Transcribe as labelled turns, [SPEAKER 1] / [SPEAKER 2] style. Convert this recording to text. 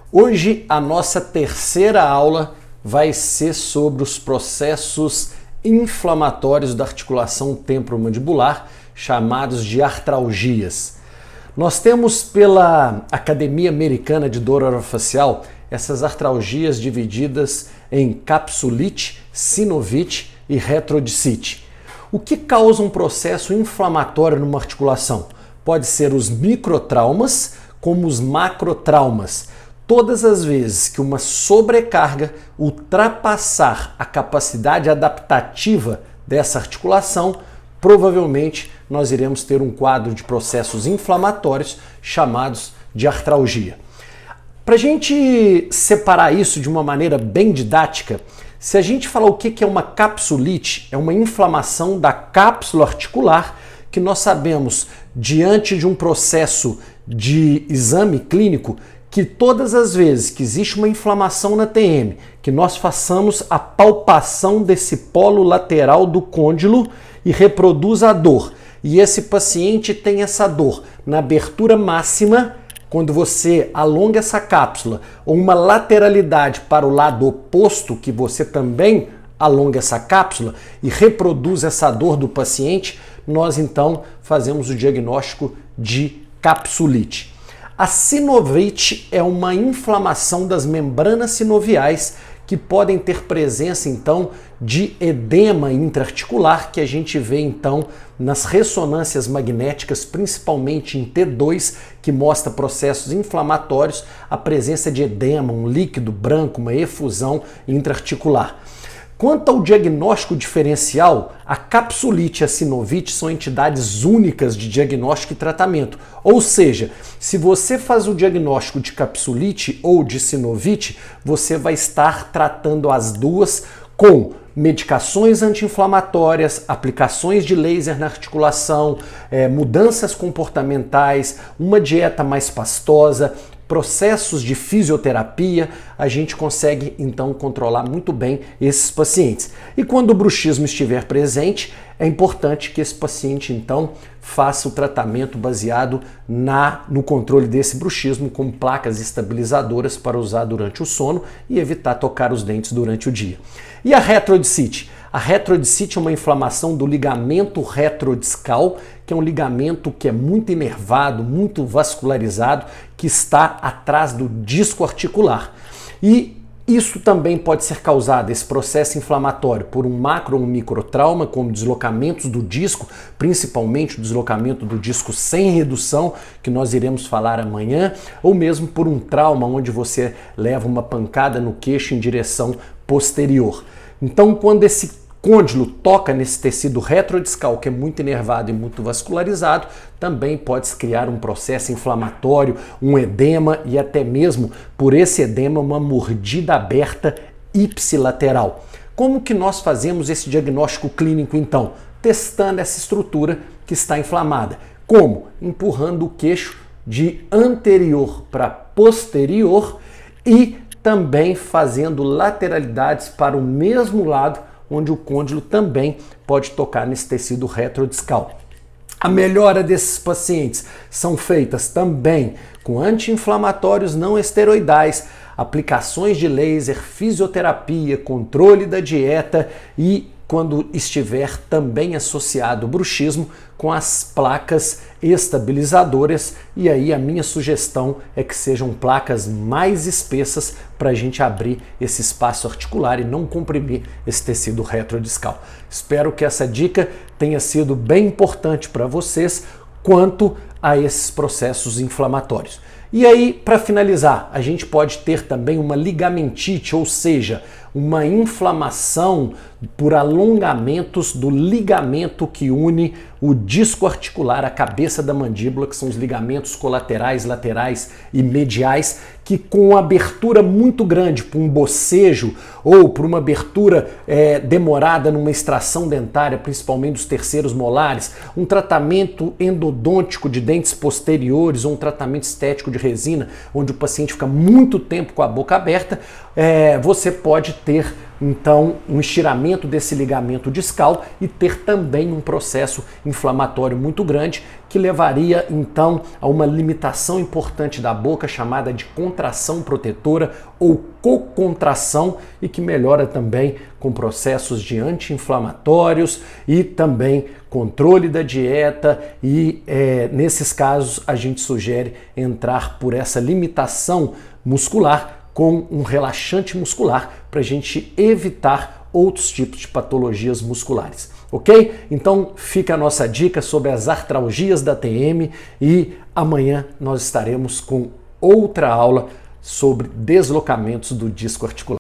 [SPEAKER 1] Hoje a nossa terceira aula vai ser sobre os processos inflamatórios da articulação temporomandibular, chamados de artralgias. Nós temos pela Academia Americana de Dor Orofacial essas artralgias divididas em capsulite, sinovite e retrodicite. O que causa um processo inflamatório numa articulação? Pode ser os microtraumas como os macrotraumas. Todas as vezes que uma sobrecarga ultrapassar a capacidade adaptativa dessa articulação, provavelmente nós iremos ter um quadro de processos inflamatórios chamados de artralgia. Para a gente separar isso de uma maneira bem didática, se a gente falar o que é uma capsulite, é uma inflamação da cápsula articular que nós sabemos, diante de um processo de exame clínico, que todas as vezes que existe uma inflamação na TM, que nós façamos a palpação desse polo lateral do côndilo e reproduz a dor. E esse paciente tem essa dor na abertura máxima, quando você alonga essa cápsula, ou uma lateralidade para o lado oposto, que você também alonga essa cápsula e reproduz essa dor do paciente, nós então fazemos o diagnóstico de capsulite. A sinovite é uma inflamação das membranas sinoviais que podem ter presença então de edema intraarticular, que a gente vê então nas ressonâncias magnéticas, principalmente em T2, que mostra processos inflamatórios, a presença de edema, um líquido branco, uma efusão intraarticular. Quanto ao diagnóstico diferencial, a capsulite e a sinovite são entidades únicas de diagnóstico e tratamento. Ou seja, se você faz o diagnóstico de capsulite ou de sinovite, você vai estar tratando as duas com medicações anti-inflamatórias, aplicações de laser na articulação, mudanças comportamentais, uma dieta mais pastosa, processos de fisioterapia, a gente consegue então controlar muito bem esses pacientes. E quando o bruxismo estiver presente, é importante que esse paciente então faça o tratamento baseado no controle desse bruxismo, com placas estabilizadoras para usar durante o sono e evitar tocar os dentes durante o dia. E a retrodicite? A retrodicite é uma inflamação do ligamento retrodiscal, que é um ligamento que é muito inervado, muito vascularizado, que está atrás do disco articular. E isso também pode ser causado, esse processo inflamatório, por um macro ou um microtrauma, como deslocamentos do disco, principalmente o deslocamento do disco sem redução, que nós iremos falar amanhã, ou mesmo por um trauma onde você leva uma pancada no queixo em direção posterior. Então, quando esse côndilo toca nesse tecido retrodiscal, que é muito inervado e muito vascularizado, também pode criar um processo inflamatório, um edema e até mesmo, por esse edema, uma mordida aberta ipsilateral. Como que nós fazemos esse diagnóstico clínico, então? Testando essa estrutura que está inflamada. Como? Empurrando o queixo de anterior para posterior e também fazendo lateralidades para o mesmo lado, onde o côndilo também pode tocar nesse tecido retrodiscal. A melhora desses pacientes são feitas também com anti-inflamatórios não esteroidais, aplicações de laser, fisioterapia, controle da dieta e, quando estiver também associado o bruxismo, com as placas estabilizadoras. E aí a minha sugestão é que sejam placas mais espessas para a gente abrir esse espaço articular e não comprimir esse tecido retrodiscal. Espero que essa dica tenha sido bem importante para vocês quanto a esses processos inflamatórios. E aí, para finalizar, a gente pode ter também uma ligamentite, ou seja, uma inflamação por alongamentos do ligamento que une o disco articular à cabeça da mandíbula, que são os ligamentos colaterais, laterais e mediais, que com uma abertura muito grande, por um bocejo ou por uma abertura demorada numa extração dentária, principalmente dos terceiros molares, um tratamento endodôntico de dentes posteriores ou um tratamento estético de resina, onde o paciente fica muito tempo com a boca aberta, você pode ter então um estiramento desse ligamento discal e ter também um processo inflamatório muito grande que levaria então a uma limitação importante da boca chamada de contração protetora ou cocontração e que melhora também com processos de anti-inflamatórios e também controle da dieta e nesses casos a gente sugere entrar por essa limitação muscular com um relaxante muscular para a gente evitar outros tipos de patologias musculares, ok? Então fica a nossa dica sobre as artralgias da TM e amanhã nós estaremos com outra aula sobre deslocamentos do disco articular.